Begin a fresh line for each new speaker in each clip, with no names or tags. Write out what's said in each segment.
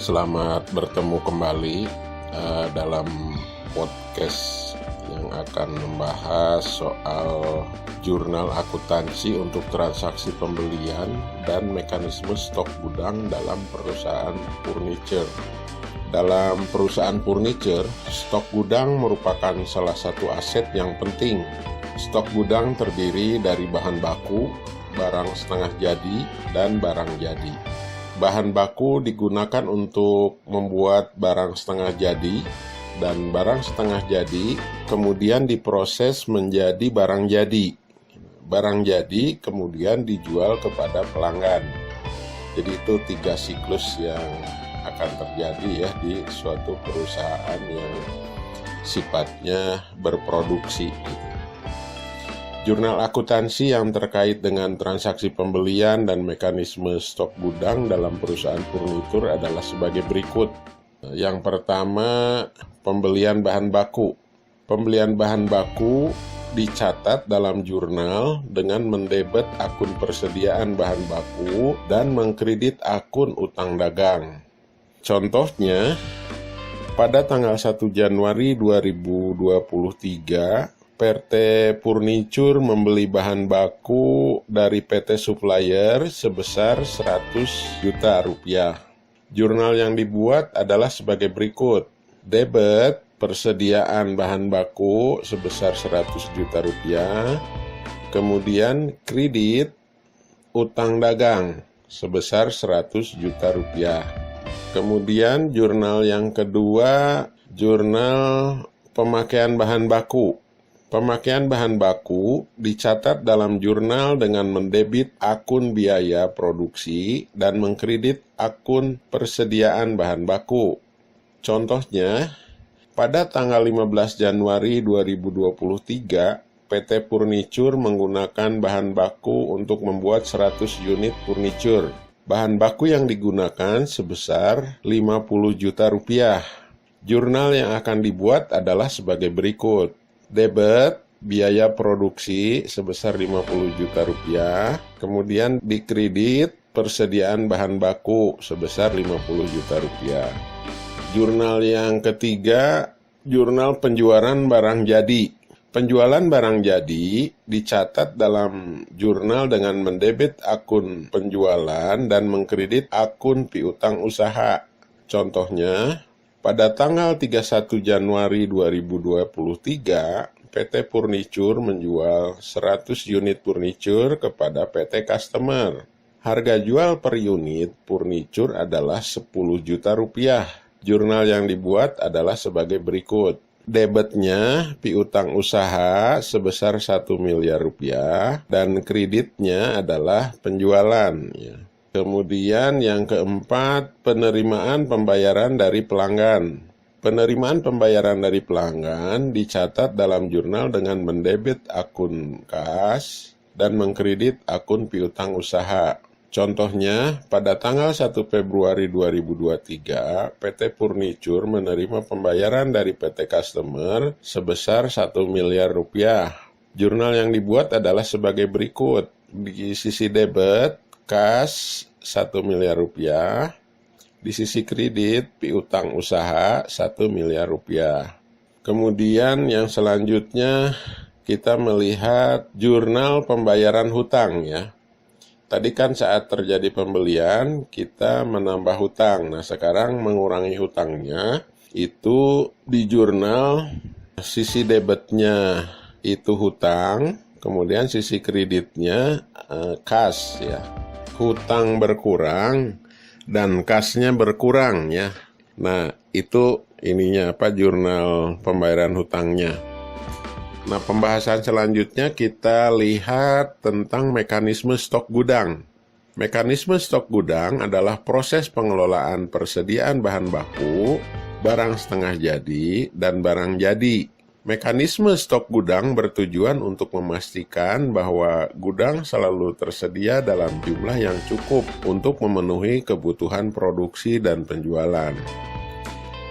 Selamat bertemu kembali dalam podcast yang akan membahas soal jurnal akuntansi untuk transaksi pembelian dan mekanisme stok gudang dalam perusahaan furniture. Dalam perusahaan furniture, stok gudang merupakan salah satu aset yang penting. Stok gudang terdiri dari bahan baku, barang setengah jadi, dan barang jadi. Bahan baku digunakan untuk membuat barang setengah jadi, dan barang setengah jadi kemudian diproses menjadi barang jadi. Barang jadi kemudian dijual kepada pelanggan. Jadi itu 3 siklus yang akan terjadi ya di suatu perusahaan yang sifatnya berproduksi. Jurnal akuntansi yang terkait dengan transaksi pembelian dan mekanisme stok gudang dalam perusahaan furnitur adalah sebagai berikut. Yang pertama, pembelian bahan baku. Pembelian bahan baku dicatat dalam jurnal dengan mendebet akun persediaan bahan baku dan mengkredit akun utang dagang. Contohnya, pada tanggal 1 Januari 2023, PT Furniture membeli bahan baku dari PT Supplier sebesar 100 juta rupiah. Jurnal yang dibuat adalah sebagai berikut. Debit persediaan bahan baku sebesar 100 juta rupiah. Kemudian kredit utang dagang sebesar 100 juta rupiah. Kemudian jurnal yang kedua, jurnal pemakaian bahan baku. Pemakaian bahan baku dicatat dalam jurnal dengan mendebit akun biaya produksi dan mengkredit akun persediaan bahan baku. Contohnya, pada tanggal 15 Januari 2023, PT Furniture menggunakan bahan baku untuk membuat 100 unit furniture. Bahan baku yang digunakan sebesar 50 juta rupiah. Jurnal yang akan dibuat adalah sebagai berikut. Debit biaya produksi sebesar 50 juta rupiah, kemudian dikredit persediaan bahan baku sebesar 50 juta rupiah. Jurnal yang ketiga, jurnal penjualan barang jadi. Penjualan barang jadi dicatat dalam jurnal dengan mendebit akun penjualan dan mengkredit akun piutang usaha. Contohnya, pada tanggal 31 Januari 2023, PT Furniture menjual 100 unit furniture kepada PT Customer. Harga jual per unit furniture adalah 10 juta rupiah. Jurnal yang dibuat adalah sebagai berikut. Debitnya piutang usaha sebesar 1 miliar rupiah dan kreditnya adalah penjualan. Kemudian yang keempat, penerimaan pembayaran dari pelanggan. Penerimaan pembayaran dari pelanggan dicatat dalam jurnal dengan mendebit akun kas dan mengkredit akun piutang usaha. Contohnya, pada tanggal 1 Februari 2023, PT Furniture menerima pembayaran dari PT Customer sebesar 1 miliar rupiah. Jurnal yang dibuat adalah sebagai berikut. Di sisi debit, kas 1 miliar rupiah, di sisi kredit piutang usaha 1 miliar rupiah. Kemudian yang selanjutnya kita melihat jurnal pembayaran hutang ya. Tadi kan saat terjadi pembelian kita menambah hutang. Nah, sekarang mengurangi hutangnya itu di jurnal sisi debitnya itu hutang, kemudian sisi kreditnya kas ya. Hutang berkurang dan kasnya berkurang ya. Nah, itu jurnal pembayaran hutangnya. Nah, pembahasan selanjutnya kita lihat tentang mekanisme stok gudang. Mekanisme stok gudang adalah proses pengelolaan persediaan bahan baku, barang setengah jadi, dan barang jadi. Mekanisme stok gudang bertujuan untuk memastikan bahwa gudang selalu tersedia dalam jumlah yang cukup untuk memenuhi kebutuhan produksi dan penjualan.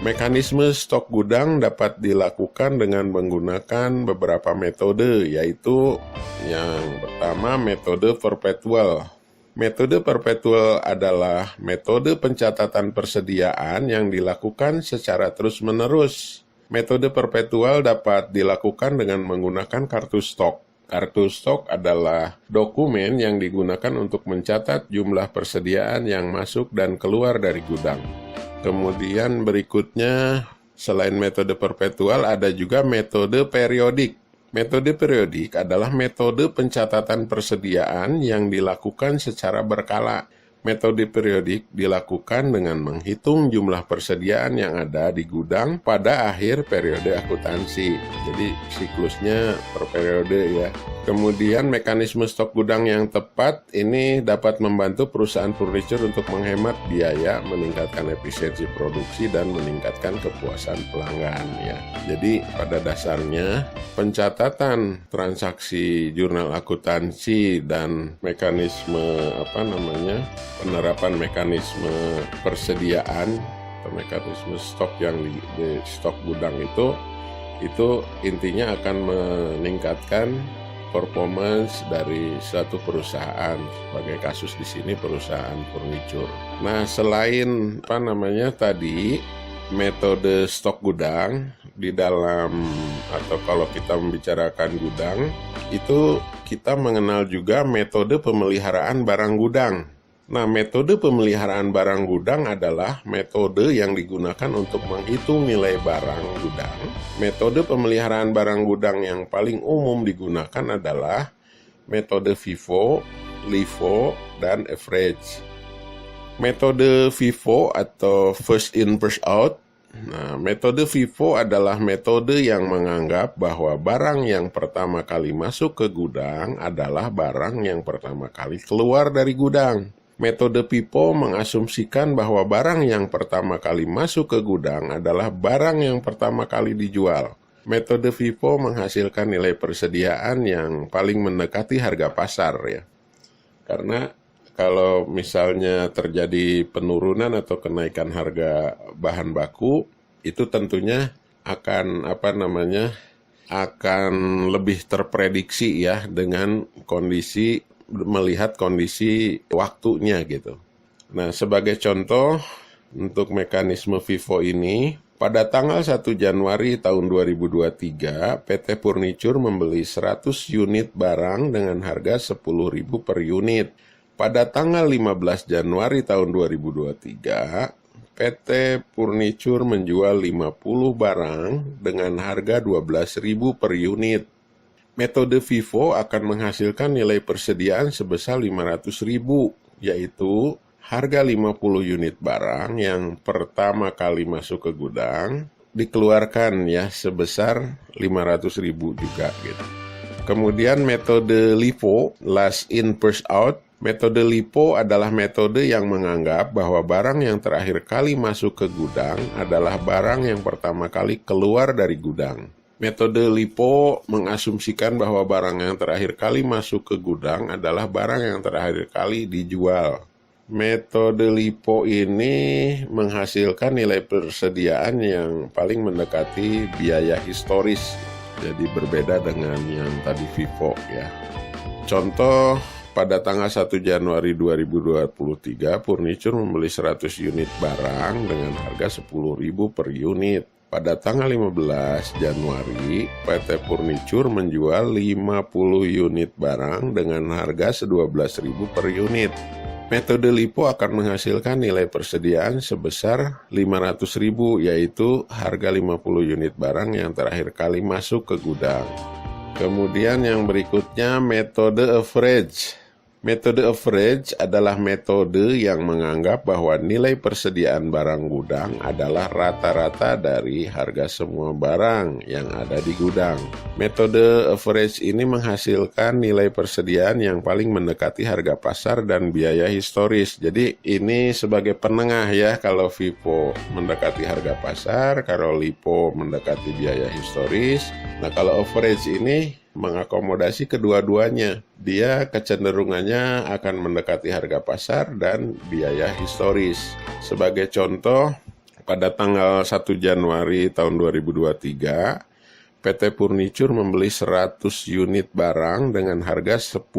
Mekanisme stok gudang dapat dilakukan dengan menggunakan beberapa metode, yaitu yang pertama metode perpetual. Metode perpetual adalah metode pencatatan persediaan yang dilakukan secara terus-menerus. Metode perpetual dapat dilakukan dengan menggunakan kartu stok. Kartu stok adalah dokumen yang digunakan untuk mencatat jumlah persediaan yang masuk dan keluar dari gudang. Kemudian berikutnya, selain metode perpetual, ada juga metode periodik. Metode periodik adalah metode pencatatan persediaan yang dilakukan secara berkala. Metode periodik dilakukan dengan menghitung jumlah persediaan yang ada di gudang pada akhir periode akuntansi. Jadi siklusnya per periode ya. Kemudian mekanisme stok gudang yang tepat ini dapat membantu perusahaan furniture untuk menghemat biaya, meningkatkan efisiensi produksi, dan meningkatkan kepuasan pelanggan ya. Jadi pada dasarnya pencatatan transaksi jurnal akuntansi dan mekanisme penerapan mekanisme persediaan atau mekanisme stok yang di stok gudang itu intinya akan meningkatkan performance dari suatu perusahaan, sebagai kasus di sini perusahaan furniture. Nah, selain tadi metode stok gudang di dalam, atau kalau kita membicarakan gudang, itu kita mengenal juga metode pemeliharaan barang gudang. Nah, metode pemeliharaan barang gudang adalah metode yang digunakan untuk menghitung nilai barang gudang. Metode pemeliharaan barang gudang yang paling umum digunakan adalah metode FIFO, LIFO, dan average. Metode FIFO atau first in first out. Nah, metode FIFO adalah metode yang menganggap bahwa barang yang pertama kali masuk ke gudang adalah barang yang pertama kali keluar dari gudang. Metode FIFO mengasumsikan bahwa barang yang pertama kali masuk ke gudang adalah barang yang pertama kali dijual. Metode FIFO menghasilkan nilai persediaan yang paling mendekati harga pasar ya. Karena kalau misalnya terjadi penurunan atau kenaikan harga bahan baku, itu tentunya akan akan lebih terprediksi ya dengan melihat kondisi waktunya gitu. Nah, sebagai contoh untuk mekanisme FIFO ini, pada tanggal 1 Januari tahun 2023, PT Furniture membeli 100 unit barang dengan harga 10.000 per unit. Pada tanggal 15 Januari tahun 2023, PT Furniture menjual 50 barang dengan harga 12.000 per unit. Metode FIFO akan menghasilkan nilai persediaan sebesar 500.000, yaitu harga 50 unit barang yang pertama kali masuk ke gudang dikeluarkan ya sebesar 500.000 juga gitu. Kemudian metode LIFO, last in first out. Metode LIFO adalah metode yang menganggap bahwa barang yang terakhir kali masuk ke gudang adalah barang yang pertama kali keluar dari gudang. Metode LIFO mengasumsikan bahwa barang yang terakhir kali masuk ke gudang adalah barang yang terakhir kali dijual. Metode LIFO ini menghasilkan nilai persediaan yang paling mendekati biaya historis. Jadi berbeda dengan yang tadi FIFO ya. Contoh, pada tanggal 1 Januari 2023, Furniture membeli 100 unit barang dengan harga 10.000 per unit. Pada tanggal 15 Januari, PT Furniture menjual 50 unit barang dengan harga 12.000 per unit. Metode LIFO akan menghasilkan nilai persediaan sebesar 500.000, yaitu harga 50 unit barang yang terakhir kali masuk ke gudang. Kemudian yang berikutnya metode average. Metode average adalah metode yang menganggap bahwa nilai persediaan barang gudang adalah rata-rata dari harga semua barang yang ada di gudang. Metode average ini menghasilkan nilai persediaan yang paling mendekati harga pasar dan biaya historis. Jadi ini sebagai penengah ya, kalau FIFO mendekati harga pasar, kalau LIFO mendekati biaya historis. Nah, kalau average ini mengakomodasi kedua-duanya. Dia kecenderungannya akan mendekati harga pasar dan biaya historis. Sebagai contoh, pada tanggal 1 Januari tahun 2023, PT Furniture membeli 100 unit barang dengan harga 10.000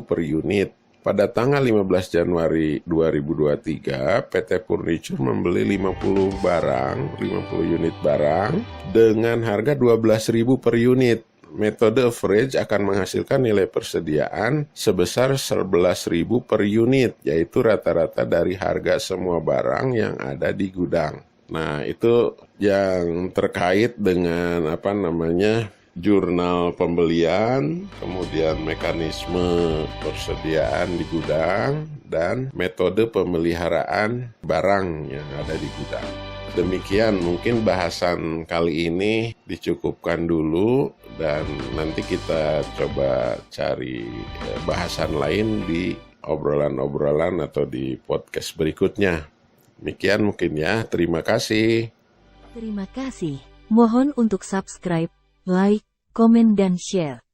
per unit. Pada tanggal 15 Januari 2023, PT Furniture membeli 50 unit barang dengan harga 12.000 per unit. Metode average akan menghasilkan nilai persediaan sebesar 11.000 per unit, yaitu rata-rata dari harga semua barang yang ada di gudang. Nah, itu yang terkait dengan jurnal pembelian, kemudian mekanisme persediaan di gudang, dan metode pemeliharaan barang yang ada di gudang. Demikian mungkin bahasan kali ini dicukupkan dulu, dan nanti kita coba cari bahasan lain di obrolan-obrolan atau di podcast berikutnya. Demikian mungkin ya, terima kasih.
Terima kasih. Mohon untuk subscribe, like, komen dan share.